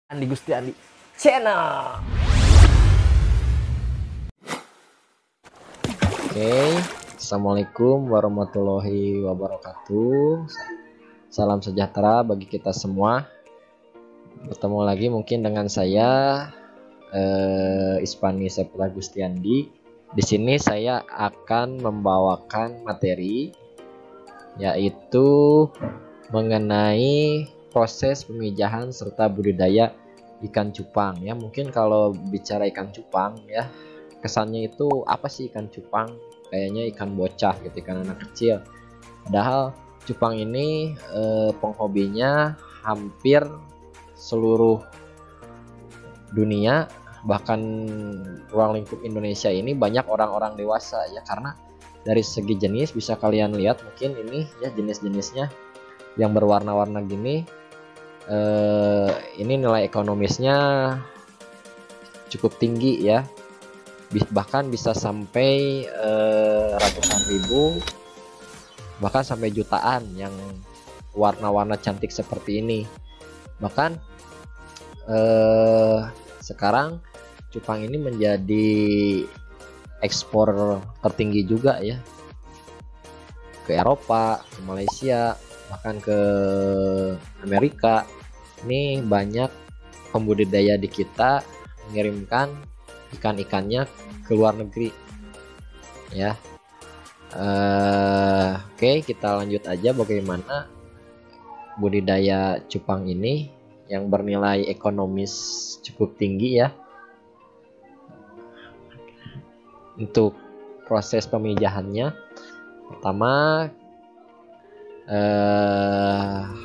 Andi Gusti Andi Channel. Oke, assalamualaikum warahmatullahi wabarakatuh. Salam sejahtera bagi kita semua. Bertemu lagi mungkin dengan saya Ispani Sepula Gustiandi. Di sini saya akan membawakan materi yaitu mengenai proses pemijahan serta budidaya ikan cupang ya. Mungkin kalau bicara ikan cupang ya, kesannya itu apa sih ikan cupang? Kayaknya ikan bocah gitu, ikan anak kecil. Padahal cupang ini penghobinya hampir seluruh dunia, bahkan ruang lingkup Indonesia ini banyak orang-orang dewasa ya, karena dari segi jenis bisa kalian lihat mungkin ini ya jenis-jenisnya yang berwarna-warna gini. Ini nilai ekonomisnya cukup tinggi ya, bahkan bisa sampai ratusan ribu, bahkan sampai jutaan yang warna-warna cantik seperti ini. Bahkan sekarang cupang ini menjadi ekspor tertinggi juga ya, ke Eropa, ke Malaysia, bahkan ke Amerika. Ini banyak pembudidaya di kita mengirimkan ikan-ikannya ke luar negeri ya. Oke, kita lanjut aja bagaimana budidaya cupang ini yang bernilai ekonomis cukup tinggi ya. Untuk proses pemijahannya, pertama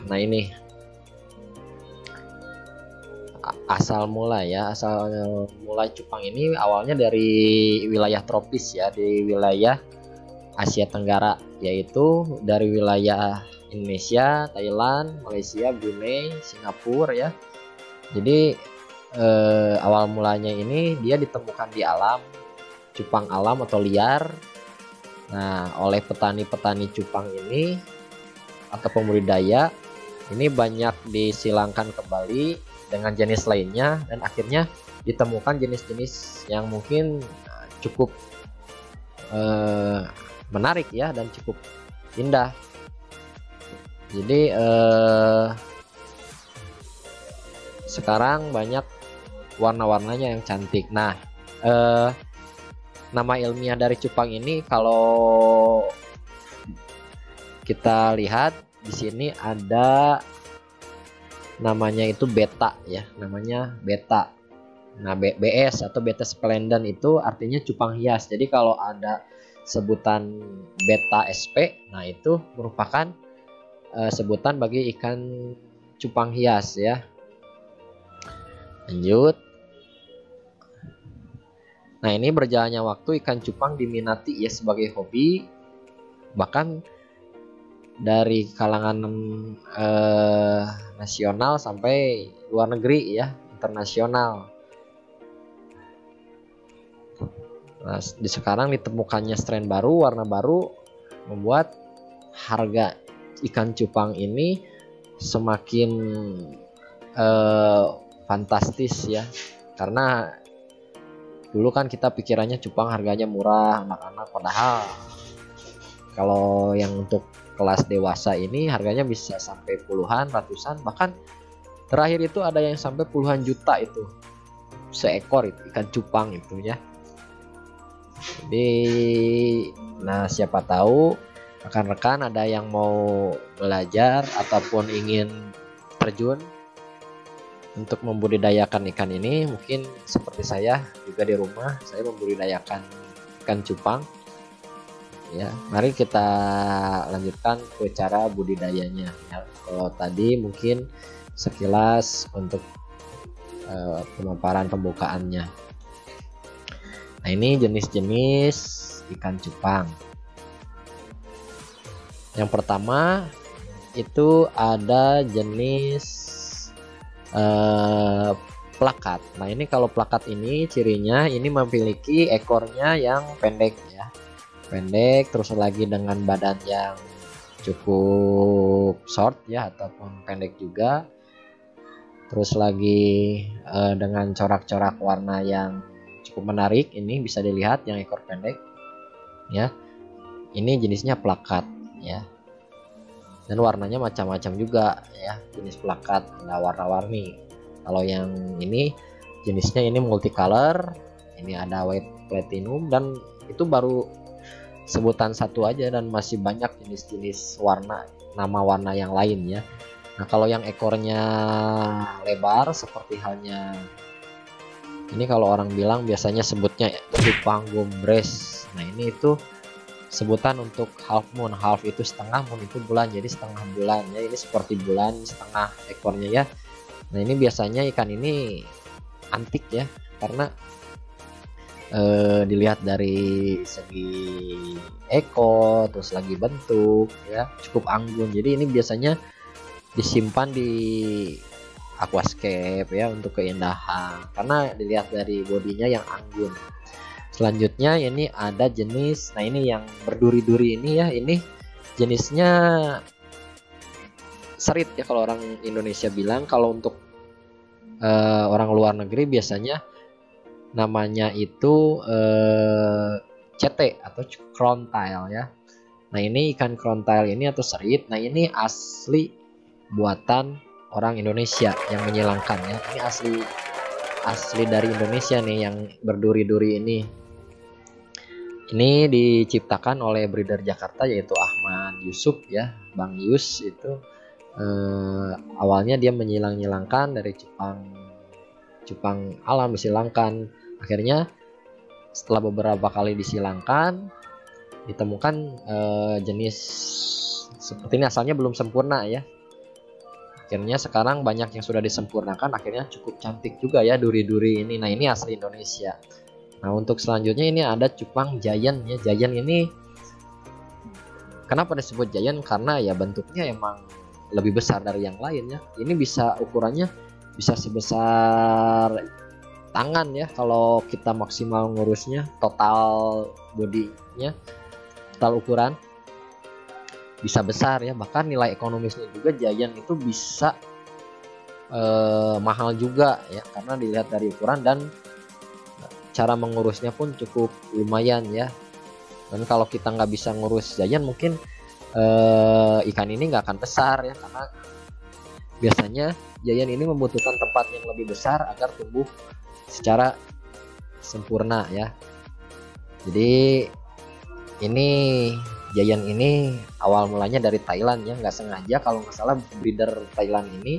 nah ini asal mula cupang ini awalnya dari wilayah tropis ya, di wilayah Asia Tenggara, yaitu dari wilayah Indonesia, Thailand, Malaysia, Brunei, Singapura ya. Jadi awal mulanya ini dia ditemukan di alam, cupang alam atau liar. Nah, oleh petani-petani cupang ini atau pembudidaya ini banyak disilangkan kembali dengan jenis lainnya, dan akhirnya ditemukan jenis-jenis yang mungkin cukup menarik ya dan cukup indah. Jadi sekarang banyak warna-warnanya yang cantik. Nah, nama ilmiah dari cupang ini kalau kita lihat di sini ada namanya itu beta ya, namanya beta. Nah, BS atau beta splendens itu artinya cupang hias. Jadi kalau ada sebutan beta SP, nah itu merupakan sebutan bagi ikan cupang hias ya. Lanjut. Nah, ini berjalannya waktu ikan cupang diminati ya sebagai hobi, bahkan dari kalangan nasional sampai luar negeri ya, internasional. Nah, sekarang ditemukannya strain baru, warna baru, membuat harga ikan cupang ini semakin fantastis ya, karena dulu kan kita pikirannya cupang harganya murah, anak-anak, padahal kalau yang untuk kelas dewasa ini harganya bisa sampai puluhan, ratusan, bahkan terakhir itu ada yang sampai puluhan juta itu seekor itu ikan cupang itu ya. Jadi nah, siapa tahu rekan-rekan ada yang mau belajar ataupun ingin terjun untuk membudidayakan ikan ini, mungkin seperti saya juga di rumah saya membudidayakan ikan cupang. Ya, mari kita lanjutkan ke cara budidayanya ya. Kalau tadi mungkin sekilas untuk pemaparan pembukaannya. Nah, ini jenis-jenis ikan cupang. Yang pertama itu ada jenis plakat. Nah, ini kalau plakat ini cirinya ini memiliki ekornya yang pendek ya, pendek, terus lagi dengan badan yang cukup short ya ataupun pendek juga. Terus lagi dengan corak-corak warna yang cukup menarik, ini bisa dilihat yang ekor pendek ya. Ini jenisnya plakat ya, dan warnanya macam-macam juga ya, jenis plakat, ada warna-warni. Kalau yang ini jenisnya ini multicolor, ini ada white platinum, dan itu baru sebutan satu aja, dan masih banyak jenis-jenis warna, nama warna yang lain ya. Nah kalau yang ekornya lebar seperti halnya ini, kalau orang bilang biasanya sebutnya cupang gombres. Nah ini itu sebutan untuk half moon. Half itu setengah, moon itu bulan, jadi setengah bulan ya. Ini seperti bulan setengah ekornya ya. Nah ini biasanya ikan ini antik ya, karena dilihat dari segi ekor, terus lagi bentuk ya, cukup anggun. Jadi ini biasanya disimpan di aquascape ya untuk keindahan, karena dilihat dari bodinya yang anggun. Selanjutnya ini ada jenis, nah ini yang berduri-duri ini ya, ini jenisnya serit ya kalau orang Indonesia bilang. Kalau untuk orang luar negeri biasanya namanya itu CT atau crown tail ya. Nah ini ikan crown tail ini atau serit, nah ini asli buatan orang Indonesia yang menyilangkan ya. Ini asli dari Indonesia nih yang berduri-duri ini. Ini diciptakan oleh breeder Jakarta yaitu Ahmad Yusuf ya, Bang Yus itu. Awalnya dia menyilangkan dari cupang alam, disilangkan. Akhirnya setelah beberapa kali disilangkan, ditemukan jenis seperti ini, asalnya belum sempurna ya. Akhirnya sekarang banyak yang sudah disempurnakan, akhirnya cukup cantik juga ya duri-duri ini. Nah ini asli Indonesia. Nah untuk selanjutnya ini ada cupang giant ya. Giant ini kenapa disebut giant? Karena ya bentuknya emang lebih besar dari yang lain ya. Ini bisa ukurannya bisa sebesar tangan ya kalau kita maksimal ngurusnya. Total bodinya, total ukuran bisa besar ya. Bahkan nilai ekonomisnya juga giant itu bisa mahal juga ya, karena dilihat dari ukuran dan cara mengurusnya pun cukup lumayan ya. Dan kalau kita nggak bisa ngurus giant, mungkin ikan ini nggak akan besar ya, karena biasanya giant ini membutuhkan tempat yang lebih besar agar tumbuh secara sempurna ya. Jadi ini giant ini awal mulanya dari Thailand ya, nggak sengaja kalau nggak salah breeder Thailand ini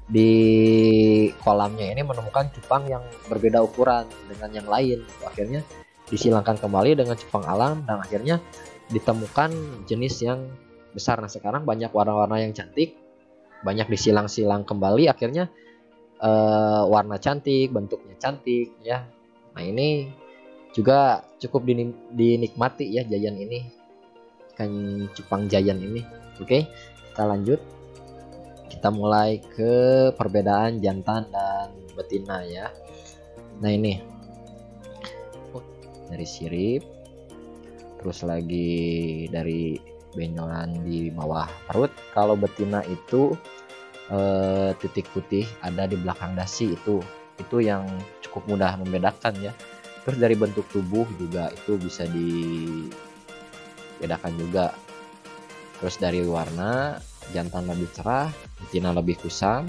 di kolamnya ini menemukan cupang yang berbeda ukuran dengan yang lain. Akhirnya disilangkan kembali dengan cupang alam dan akhirnya ditemukan jenis yang besar. Nah sekarang banyak warna-warna yang cantik, banyak disilang-silang kembali, akhirnya warna cantik, bentuknya cantik ya. Nah ini juga cukup dinikmati ya giant ini, ikan cupang giant ini. Oke, kita lanjut. Kita mulai ke perbedaan jantan dan betina ya. Nah ini dari sirip, terus lagi dari benjolan di bawah perut. Kalau betina itu titik putih ada di belakang dasi, itu yang cukup mudah membedakan ya. Terus dari bentuk tubuh juga itu bisa dibedakan juga. Terus dari warna, jantan lebih cerah, betina lebih kusam.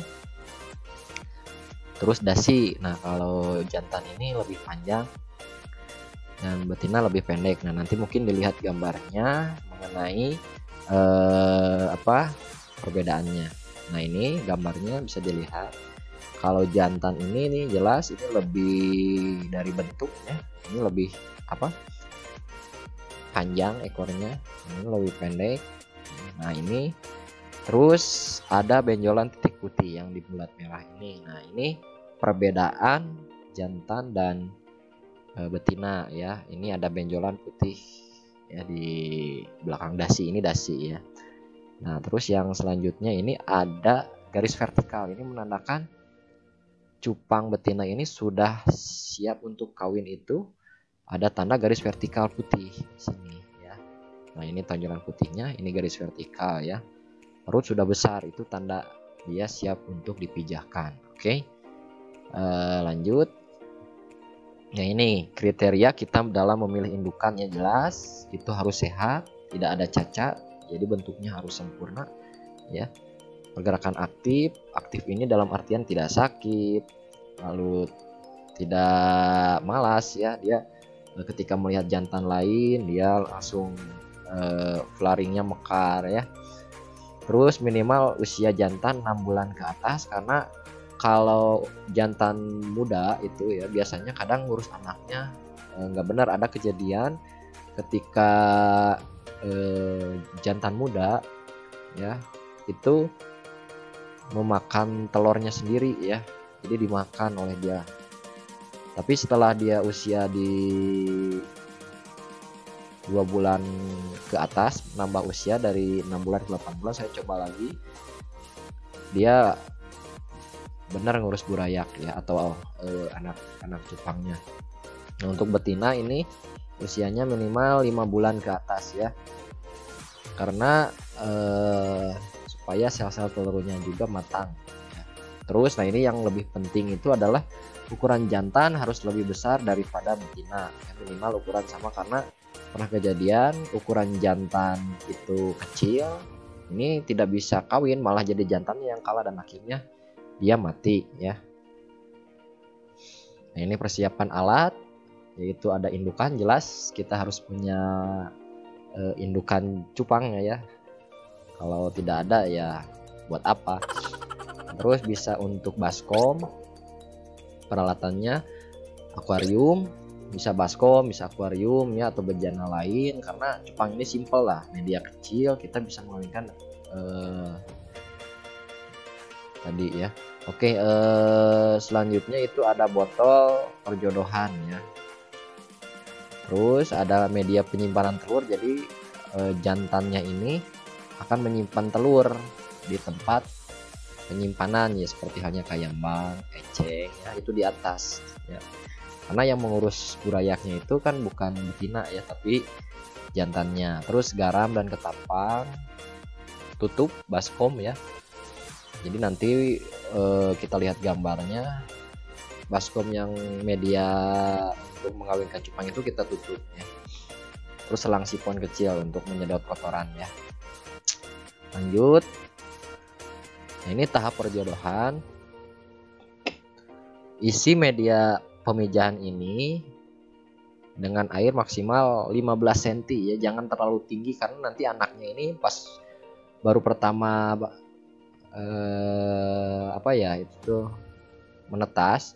Terus dasi, nah kalau jantan ini lebih panjang dan betina lebih pendek. Nah nanti mungkin dilihat gambarnya mengenai perbedaannya. Nah ini gambarnya bisa dilihat. Kalau jantan ini nih jelas ini lebih dari bentuknya, ini lebih panjang ekornya, ini lebih pendek. Nah ini terus ada benjolan titik putih yang di bulat merah ini. Nah ini perbedaan jantan dan betina ya. Ini ada benjolan putih ya di belakang dasi, ini dasi ya. Nah terus yang selanjutnya ini ada garis vertikal, ini menandakan cupang betina ini sudah siap untuk kawin. Itu ada tanda garis vertikal putih di sini ya. Nah ini tonjolan putihnya, ini garis vertikal ya. Perut sudah besar, itu tanda dia siap untuk dipijahkan. Oke. Lanjut. Nah, ini kriteria kita dalam memilih indukan yang jelas itu harus sehat, tidak ada cacat, jadi bentuknya harus sempurna ya. Pergerakan aktif ini dalam artian tidak sakit, lalu tidak malas ya. Dia ketika melihat jantan lain dia langsung flaringnya mekar ya. Terus minimal usia jantan 6 bulan ke atas, karena kalau jantan muda itu ya biasanya kadang ngurus anaknya nggak benar. Ada kejadian ketika jantan muda ya itu memakan telurnya sendiri ya, jadi dimakan oleh dia. Tapi setelah dia usia di 2 bulan ke atas, nambah usia dari 6 bulan ke 8 bulan, saya coba lagi, dia benar ngurus burayak ya, atau anak cupangnya. Nah, untuk betina ini usianya minimal 5 bulan ke atas ya, karena supaya sel-sel telurnya juga matang ya. Terus nah ini yang lebih penting itu adalah ukuran jantan harus lebih besar daripada betina ya, minimal ukuran sama, karena pernah kejadian ukuran jantan itu kecil, ini tidak bisa kawin, malah jadi jantannya yang kalah dan akhirnya dia mati ya. Nah, ini persiapan alat, yaitu ada indukan, jelas kita harus punya indukan cupangnya ya. Kalau tidak ada ya buat apa. Terus bisa untuk baskom, peralatannya akuarium, bisa baskom, bisa akuarium ya, atau bejana lain, karena cupang ini simple lah, media kecil, kita bisa mengawinkan tadi ya. Oke, selanjutnya itu ada botol perjodohan ya. Terus ada media penyimpanan telur, jadi jantannya ini akan menyimpan telur di tempat penyimpanan ya, seperti halnya kayambang, eceng ya, itu di atas ya. Karena yang mengurus burayaknya itu kan bukan betina ya, tapi jantannya. Terus garam dan ketapang, tutup baskom ya. Jadi nanti kita lihat gambarnya, baskom yang media untuk mengawinkan cupang itu kita tutup ya. Terus selang sifon kecil untuk menyedot kotoran ya. Lanjut. Nah, ini tahap perjodohan. Isi media pemijahan ini dengan air maksimal 15 cm ya, jangan terlalu tinggi, karena nanti anaknya ini pas baru pertama itu menetas,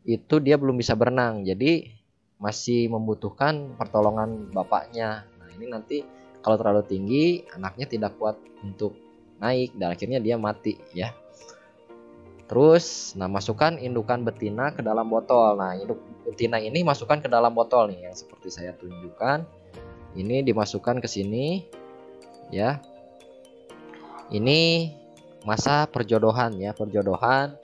itu dia belum bisa berenang, jadi masih membutuhkan pertolongan bapaknya. Nah, ini nanti kalau terlalu tinggi anaknya tidak kuat untuk naik dan akhirnya dia mati ya. Terus, nah masukkan indukan betina ke dalam botol. Nah, induk betina ini masukkan ke dalam botol nih, yang seperti saya tunjukkan. Ini dimasukkan ke sini, ya. Ini masa perjodohan ya, perjodohan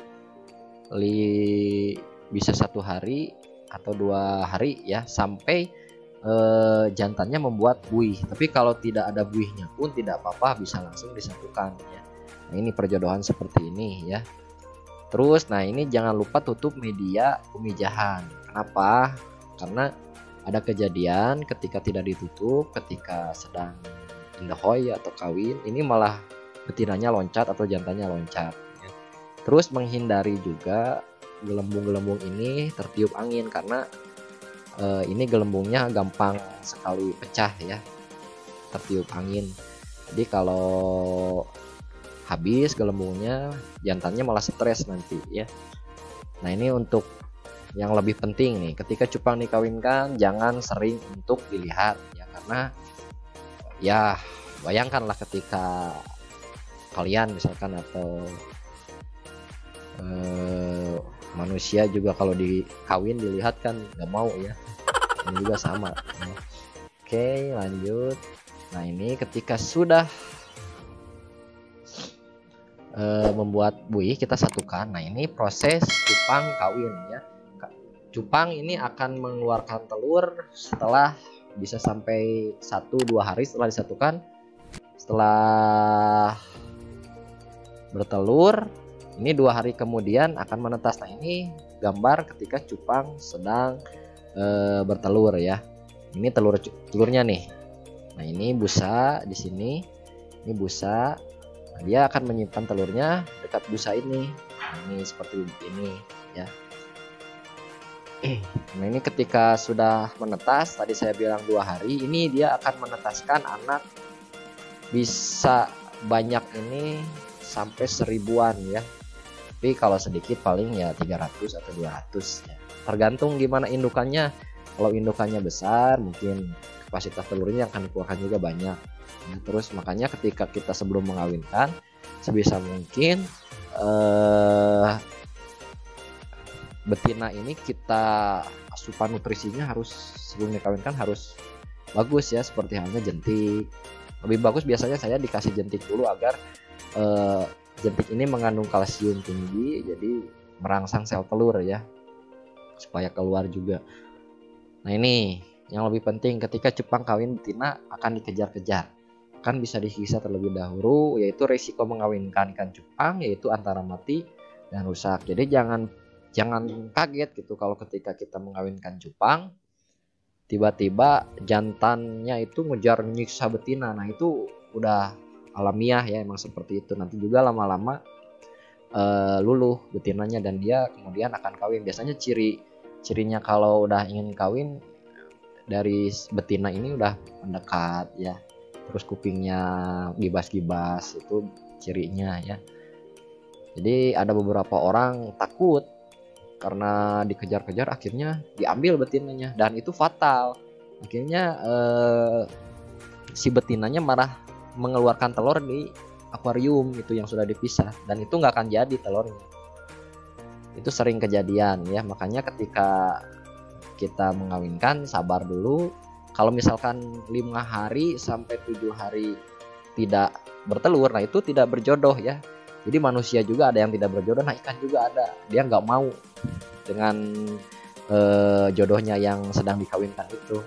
bisa 1 hari atau 2 hari ya, sampai jantannya membuat buih. Tapi kalau tidak ada buihnya pun tidak apa-apa, bisa langsung disatukan ya. Nah, ini perjodohan seperti ini ya. Terus, nah ini jangan lupa tutup media pemijahan. Kenapa? Karena ada kejadian ketika tidak ditutup, ketika sedang indahoy atau kawin, ini malah betinanya loncat atau jantannya loncat. Ya. Terus menghindari juga gelembung-gelembung ini tertiup angin, karena ini gelembungnya gampang sekali pecah ya, tertiup angin. Jadi kalau habis gelembungnya, jantannya malah stres nanti ya. Nah, ini untuk yang lebih penting nih, ketika cupang dikawinkan jangan sering untuk dilihat ya, karena ya bayangkanlah ketika kalian misalkan atau manusia juga kalau dikawin dilihat kan nggak mau ya, ini juga sama ya. Oke, lanjut. Nah, ini ketika sudah membuat buih, kita satukan. Nah, ini proses cupang kawin ya. Cupang ini akan mengeluarkan telur setelah bisa sampai 1-2 hari setelah disatukan. Setelah bertelur. Ini 2 hari kemudian akan menetas. Nah ini gambar ketika cupang sedang bertelur ya. Ini telurnya nih. Nah ini busa di sini. Ini busa. Nah, dia akan menyimpan telurnya dekat busa ini. Nah, ini seperti ini ya. Nah ini ketika sudah menetas, tadi saya bilang 2 hari, ini dia akan menetaskan anak bisa banyak ini sampai 1000-an ya. Tapi kalau sedikit paling ya 300 atau 200 ya. Tergantung gimana indukannya. Kalau indukannya besar mungkin kapasitas telurnya akan dikeluarkan juga banyak. Nah, terus makanya ketika kita sebelum mengawinkan sebisa mungkin betina ini kita asupan nutrisinya harus sebelum dikawinkan harus bagus ya, seperti halnya jentik. Lebih bagus biasanya saya dikasih jentik dulu agar jentik ini mengandung kalsium tinggi, jadi merangsang sel telur ya, supaya keluar juga. Nah ini yang lebih penting, ketika cupang kawin betina akan dikejar-kejar, akan bisa disiksa terlebih dahulu, yaitu risiko mengawinkan ikan cupang yaitu antara mati dan rusak. Jadi jangan kaget gitu kalau ketika kita mengawinkan cupang tiba-tiba jantannya itu ngejar nyiksa betina. Nah itu udah alamiah ya, emang seperti itu. Nanti juga lama-lama luluh betinanya dan dia kemudian akan kawin. Biasanya cirinya kalau udah ingin kawin dari betina ini udah mendekat ya, terus kupingnya gibas-gibas, itu cirinya ya. Jadi ada beberapa orang takut karena dikejar-kejar akhirnya diambil betinanya dan itu fatal. Akhirnya si betinanya marah mengeluarkan telur di akuarium itu yang sudah dipisah, dan itu nggak akan jadi telurnya. Itu sering kejadian ya. Makanya ketika kita mengawinkan sabar dulu. Kalau misalkan 5 hari sampai 7 hari tidak bertelur, nah itu tidak berjodoh ya. Jadi manusia juga ada yang tidak berjodoh, nah ikan juga ada, dia nggak mau dengan jodohnya yang sedang dikawinkan itu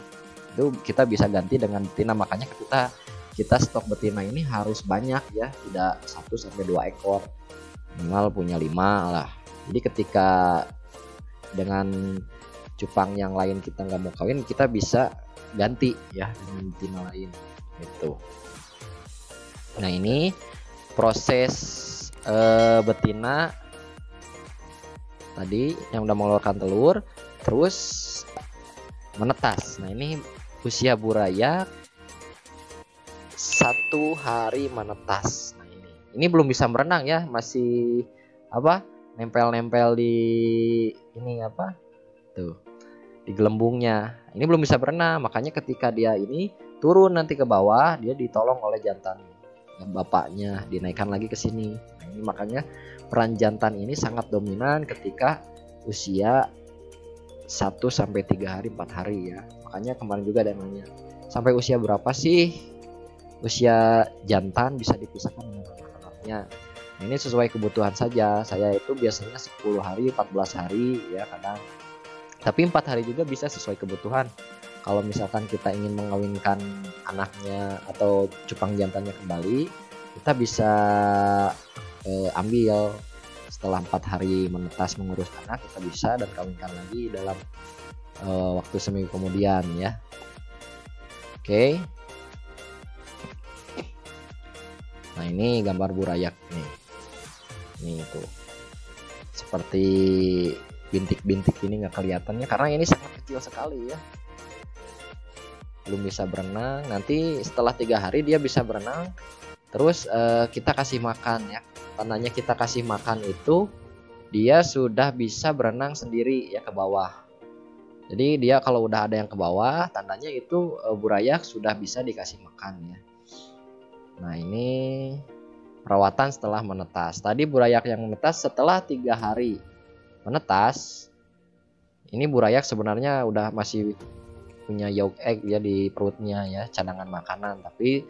kita bisa ganti dengan betina. Makanya kita stok betina ini harus banyak ya, tidak 1-2 ekor, minimal punya 5 lah. Jadi ketika dengan cupang yang lain kita nggak mau kawin, kita bisa ganti ya dengan betina lain gitu. Nah ini proses betina tadi yang udah mengeluarkan telur terus menetas. Nah ini usia burayak 1 hari menetas. Nah ini belum bisa berenang ya, masih nempel-nempel di ini tuh di gelembungnya. Ini belum bisa berenang, makanya ketika dia ini turun nanti ke bawah, dia ditolong oleh jantan dan bapaknya dinaikkan lagi ke sini. Nah, ini makanya peran jantan ini sangat dominan ketika usia 1-3 hari 4 hari ya. Makanya kemarin juga ada nanya, sampai usia berapa sih usia jantan bisa dipisahkan dengan anak-anaknya. Nah, ini sesuai kebutuhan saja. Saya itu biasanya 10 hari 14 hari ya kadang, tapi 4 hari juga bisa sesuai kebutuhan. Kalau misalkan kita ingin mengawinkan anaknya atau cupang jantannya kembali, kita bisa ambil setelah 4 hari menetas mengurus anak, kita bisa dan kawinkan lagi dalam waktu seminggu kemudian ya. Oke. Nah ini gambar burayak nih. Nih tuh. Seperti bintik-bintik ini nggak kelihatannya karena ini sangat kecil sekali ya. Belum bisa berenang. Nanti setelah 3 hari dia bisa berenang. Terus kita kasih makan ya. Tandanya kita kasih makan itu dia sudah bisa berenang sendiri ya ke bawah. Jadi dia kalau udah ada yang ke bawah, tandanya itu burayak sudah bisa dikasih makan ya. Nah ini perawatan setelah menetas. Tadi burayak yang menetas setelah 3 hari menetas. Ini burayak sebenarnya udah masih punya yolk egg ya di perutnya ya, cadangan makanan. Tapi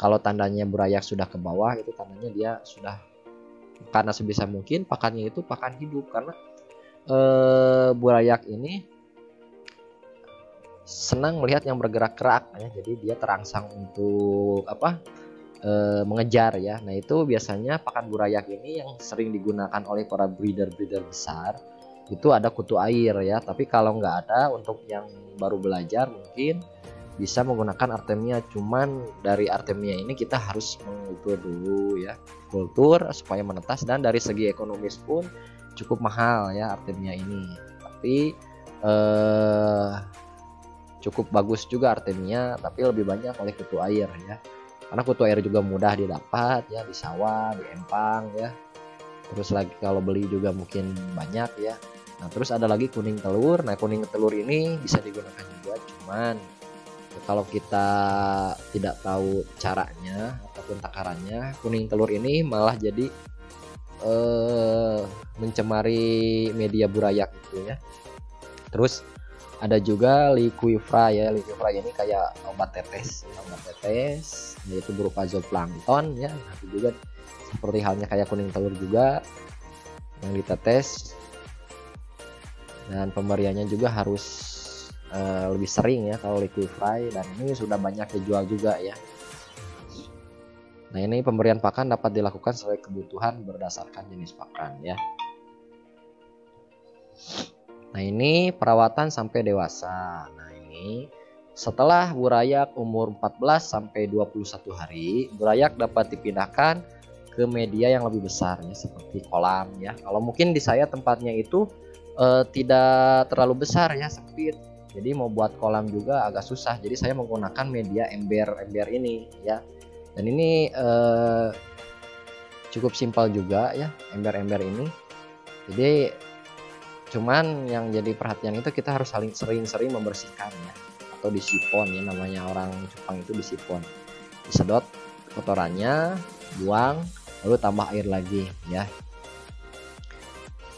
kalau tandanya burayak sudah ke bawah, itu tandanya dia sudah, karena sebisa mungkin pakannya itu pakan hidup, karena burayak ini senang melihat yang bergerak-gerak ya. Jadi dia terangsang untuk mengejar ya. Nah itu biasanya pakan burayak ini yang sering digunakan oleh para breeder-breeder besar itu ada kutu air ya. Tapi kalau nggak ada, untuk yang baru belajar mungkin bisa menggunakan Artemia. Cuman dari Artemia ini kita harus mengkultur dulu ya, kultur supaya menetas, dan dari segi ekonomis pun cukup mahal ya Artemia ini. Tapi cukup bagus juga Artemia, tapi lebih banyak oleh kutu air ya. Karena kutu air juga mudah didapat ya, di sawah, di empang ya. Terus lagi kalau beli juga mungkin banyak ya. Nah terus ada lagi kuning telur. Nah kuning telur ini bisa digunakan juga, cuman kalau kita tidak tahu caranya ataupun takarannya, kuning telur ini malah jadi mencemari media burayak itu ya. Terus ada juga liquifra ya. Liquifra ini kayak obat tetes, yaitu berupa zooplankton ya. Nanti juga seperti halnya kayak kuning telur juga yang ditetes, dan pemberiannya juga harus lebih sering ya kalau liquifra, dan ini sudah banyak dijual juga ya. Nah ini pemberian pakan dapat dilakukan sesuai kebutuhan berdasarkan jenis pakan ya. Nah ini perawatan sampai dewasa. Nah ini setelah burayak umur 14 sampai 21 hari, burayak dapat dipindahkan ke media yang lebih besar ya, seperti kolam ya. Kalau mungkin di saya tempatnya itu tidak terlalu besar ya, sempit. Jadi mau buat kolam juga agak susah. Jadi saya menggunakan media ember ini ya. Dan ini cukup simpel juga ya ember ini. Jadi cuman yang jadi perhatian itu kita harus sering-sering membersihkan ya, atau disipon ya, namanya orang Jepang itu disipon. Disedot kotorannya, buang, lalu tambah air lagi ya.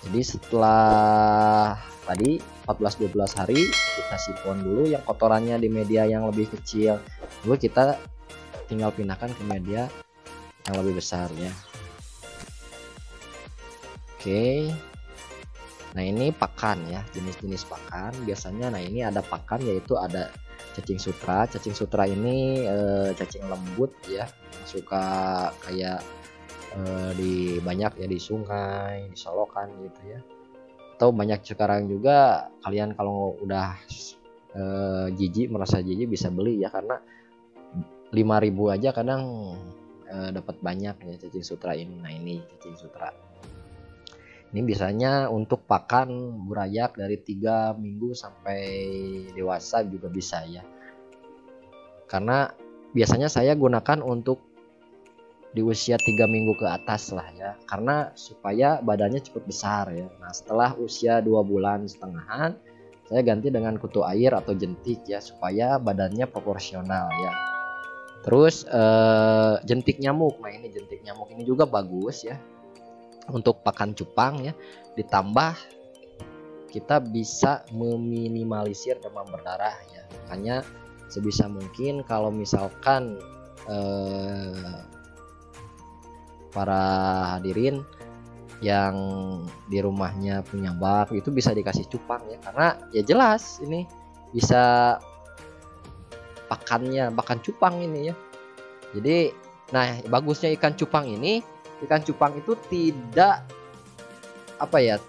Jadi setelah tadi 14-12 hari kita sipon dulu yang kotorannya di media yang lebih kecil, lalu kita tinggal pindahkan ke media yang lebih besar ya. Oke. Nah ini pakan ya, jenis-jenis pakan biasanya. Nah ini ada pakan, yaitu ada cacing sutra. Cacing sutra ini cacing lembut ya, suka kayak di banyak ya di sungai, di solokan gitu ya. Atau banyak sekarang juga kalian kalau udah merasa jijik bisa beli ya, karena 5.000 aja kadang dapat banyak ya cacing sutra ini. Nah ini cacing sutra. Ini biasanya untuk pakan burayak dari 3 minggu sampai dewasa juga bisa ya. Karena biasanya saya gunakan untuk di usia 3 minggu ke atas lah ya. Karena supaya badannya cepat besar ya. Nah setelah usia 2 bulan setengahan, saya ganti dengan kutu air atau jentik ya, supaya badannya proporsional ya. Terus jentik nyamuk. Nah ini jentik nyamuk ini juga bagus ya untuk pakan cupang ya. Ditambah kita bisa meminimalisir demam berdarah ya. Makanya sebisa mungkin kalau misalkan para hadirin yang di rumahnya punya bak itu bisa dikasih cupang ya, karena ya jelas ini bisa pakan cupang ini ya. Jadi nah bagusnya ikan cupang itu tidak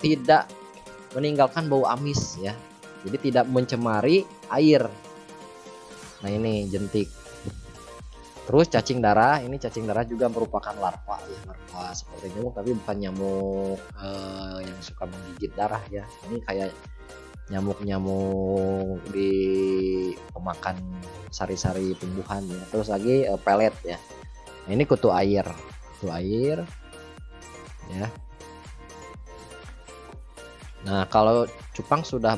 tidak meninggalkan bau amis ya. Jadi tidak mencemari air. Nah ini jentik. Terus cacing darah, ini cacing darah juga merupakan larva ya, larva seperti nyamuk tapi bukan nyamuk yang suka menggigit darah ya. Ini kayak nyamuk-nyamuk di pemakan sari-sari tumbuhan ya. Terus lagi pelet ya. Nah, ini kutu air ya. Nah kalau cupang sudah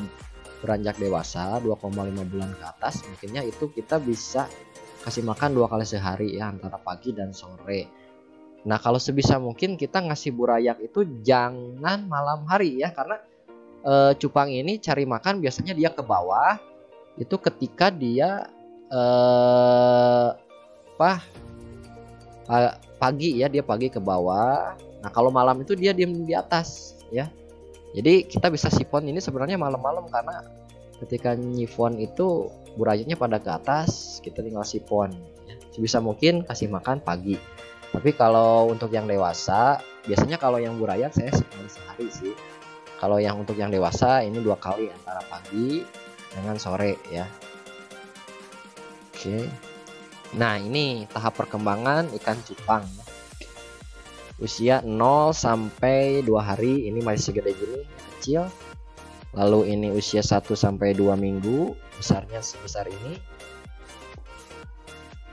beranjak dewasa 2,5 bulan ke atas, mungkinnya itu kita bisa kasih makan 2 kali sehari ya, antara pagi dan sore. Nah kalau sebisa mungkin kita ngasih burayak itu jangan malam hari ya, karena cupang ini cari makan biasanya dia ke bawah itu ketika dia pagi ya, dia pagi ke bawah. Nah kalau malam itu dia diam di atas ya. Jadi kita bisa sipon ini sebenarnya malam-malam, karena ketika nyifon itu burayaknya pada ke atas, kita tinggal sipon ya. sebisa mungkin kasih makan pagi. Tapi kalau untuk yang dewasa, biasanya kalau yang burayak saya sekali sehari sih. Kalau yang untuk yang dewasa ini 2 kali antara pagi dengan sore ya. Oke. Nah, ini tahap perkembangan ikan cupang. Usia 0 sampai 2 hari ini masih segede gini, kecil. Lalu ini usia 1 sampai 2 minggu, besarnya sebesar ini.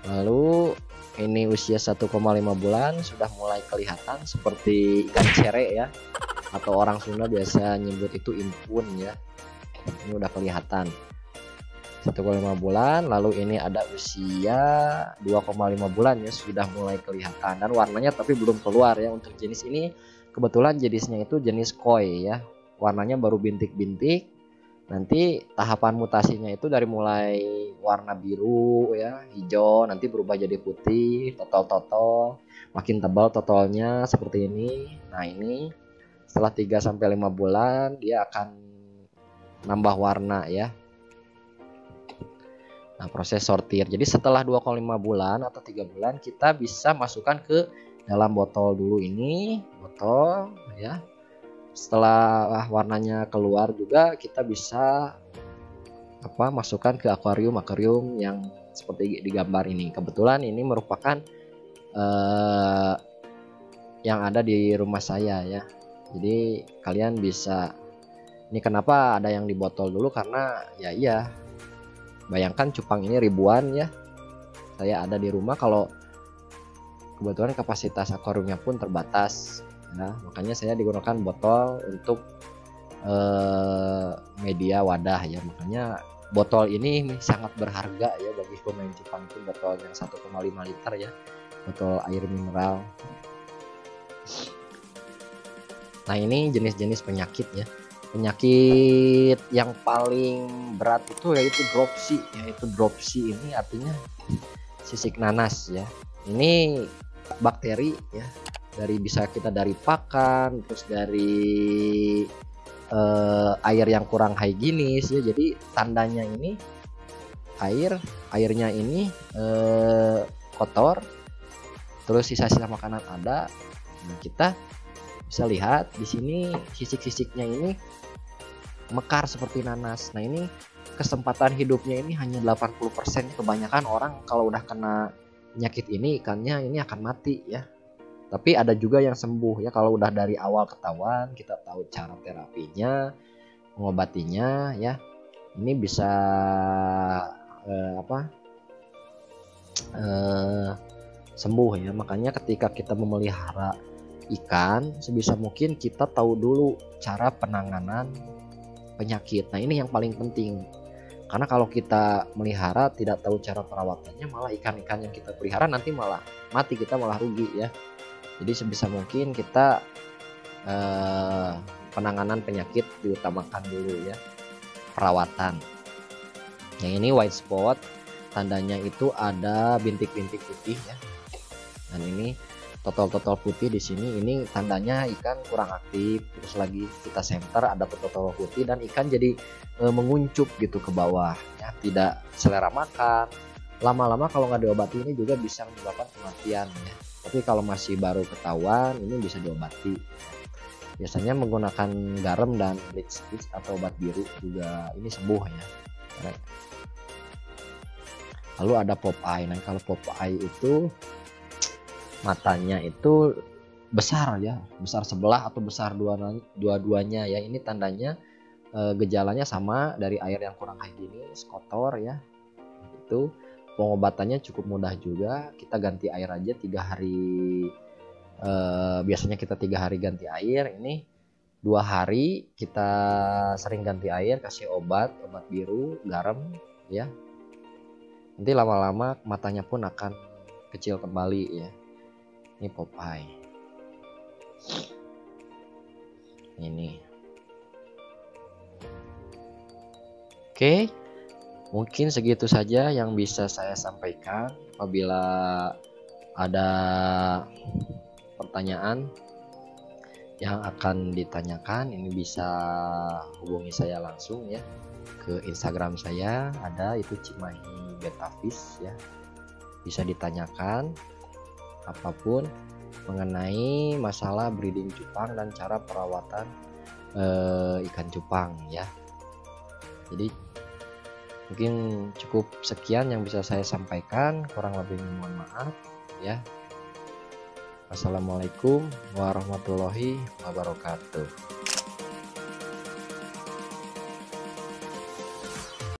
Lalu ini usia 1,5 bulan sudah mulai kelihatan seperti ikan cere ya. Atau orang Sunda biasa nyebut itu impun ya. Ini udah kelihatan. 1,5 bulan, lalu ini ada usia 2,5 bulan ya, sudah mulai kelihatan dan warnanya tapi belum keluar ya. Untuk jenis ini kebetulan jenisnya itu jenis koi ya. Warnanya baru bintik-bintik. Nanti tahapan mutasinya itu dari mulai warna biru ya, hijau, nanti berubah jadi putih, totol-totol, makin tebal totolnya seperti ini. Nah, ini setelah 3 sampai 5 bulan dia akan nambah warna ya. Nah, proses sortir. Jadi setelah 2,5 bulan atau 3 bulan kita bisa masukkan ke dalam botol dulu ini, botol ya. Setelah warnanya keluar juga kita bisa masukkan ke akuarium yang seperti di gambar ini. Kebetulan ini merupakan yang ada di rumah saya ya. Jadi kalian bisa, ini kenapa ada yang di botol dulu karena ya iya, bayangkan cupang ini ribuan ya. Saya ada di rumah, kalau kebetulan kapasitas akuariumnya pun terbatas. Nah, makanya saya digunakan botol untuk media wadah ya. Makanya botol ini sangat berharga ya bagi pemain cupang, itu botol yang 1,5 liter ya, botol air mineral. Nah, ini jenis-jenis penyakit ya. Penyakit yang paling berat itu yaitu dropsy, dropsy ini artinya sisik nanas ya. Ini bakteri ya, bisa kita dari pakan, terus dari air yang kurang higienis ya. Jadi tandanya ini airnya ini kotor, terus sisa-sisa makanan ada. Nah, kita bisa lihat di sini sisik-sisiknya ini mekar seperti nanas. Nah, ini kesempatan hidupnya ini hanya 80%. Kebanyakan orang kalau udah kena penyakit ini ikannya ini akan mati ya. Tapi ada juga yang sembuh ya, kalau udah dari awal ketahuan, kita tahu cara terapinya, mengobatinya ya. Ini bisa sembuh ya. Makanya ketika kita memelihara ikan, sebisa mungkin kita tahu dulu cara penanganan penyakit. Nah, ini yang paling penting. Karena kalau kita melihara tidak tahu cara perawatannya, malah ikan-ikan yang kita pelihara nanti malah mati, kita malah rugi ya. Jadi sebisa mungkin kita penanganan penyakit diutamakan dulu ya, perawatan. Yang ini white spot, tandanya itu ada bintik-bintik putih ya. Dan ini totol-totol putih di sini, ini tandanya ikan kurang aktif. Terus lagi kita center ada totol putih dan ikan jadi menguncup gitu ke bawah ya, tidak selera makan. Lama-lama kalau nggak diobati ini juga bisa menyebabkan kematian ya. Tapi kalau masih baru ketahuan ini bisa diobati. Biasanya menggunakan garam dan bleach atau obat biru juga ini sembuh ya. Lalu ada pop eye. Nah, kalau pop eye itu matanya itu besar ya, besar sebelah atau besar dua-duanya ya. Ini tandanya gejalanya sama dari air yang kurang higienis, kotor ya. Itu pengobatannya cukup mudah juga. Kita ganti air aja 3 hari. Biasanya kita 3 hari ganti air. Ini 2 hari kita sering ganti air, kasih obat biru, garam ya. Nanti lama-lama matanya pun akan kecil kembali ya. Ini Popeye. Ini. Oke. Mungkin segitu saja yang bisa saya sampaikan. Apabila ada pertanyaan yang akan ditanyakan, ini bisa hubungi saya langsung ya ke Instagram saya, ada itu Cimahi Betafish ya. bisa ditanyakan apapun mengenai masalah breeding cupang dan cara perawatan ikan cupang ya. Jadi mungkin cukup sekian yang bisa saya sampaikan, kurang lebih mohon maaf ya. Wassalamualaikum warahmatullahi wabarakatuh.